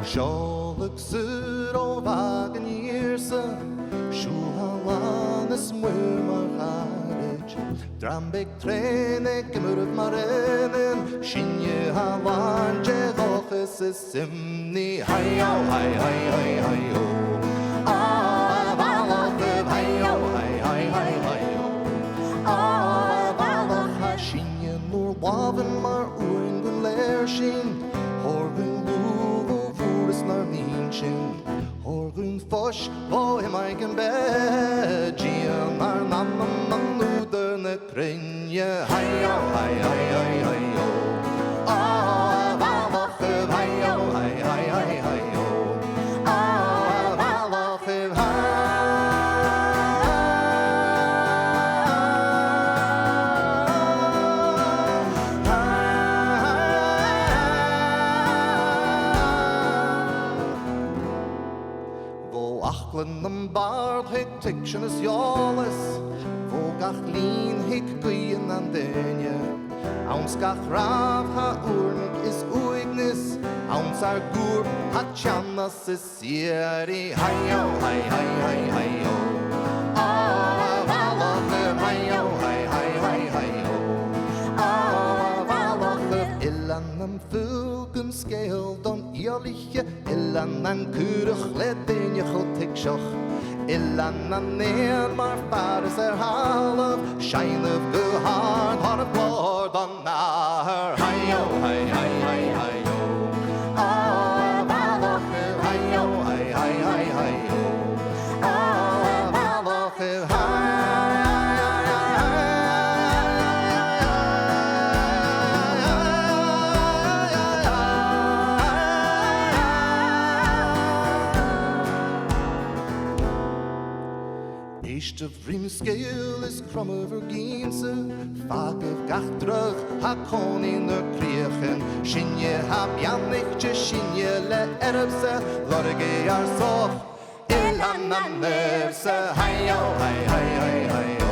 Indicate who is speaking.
Speaker 1: Sjálfug sur og vagen gjerse Sjuhalanes murmar harich Drambek trene gemurv marenen Shinje halan jegoches simni Hayo, hay, hay, hay, hayo Valachöv, hayo, hay, hay, hay, hayo Valach Shinje nur waven mar urin gun lershin Horgun Nar ninchin Horgun fosh Vo him I can bed Gian ar nan nuder ne krinje Hayo, hay, hay, hay, hayo Valachöv, hayo, hay, hay, hay, hayo Valachöv, Achlan bard hig tiction is jawless Vogach lean hig guyen an denje Auns gach rav ha urnig is uignis Auns ar gur ha tjannas is sieri Hayo, hay, hay, hay, hayo Valachöv, hayo, hay, hay, hay, hayo Valachöv illan am fugen scale don Ierliche illan an kurig ledin je gotik shoch illan an neer maar fares half shine of the heart of Lord on her hayo hay hay hay hayo Valachöv hayo hay hay hay hayo Valachöv Eiste vrim scale is krom over Geense Fak of gach drug ha kon in de kriechen Shinje ha bjannichtje shinje le erbse Lorge ar sof Ilhan am nervse Hayo, hay, hay, hay, hayo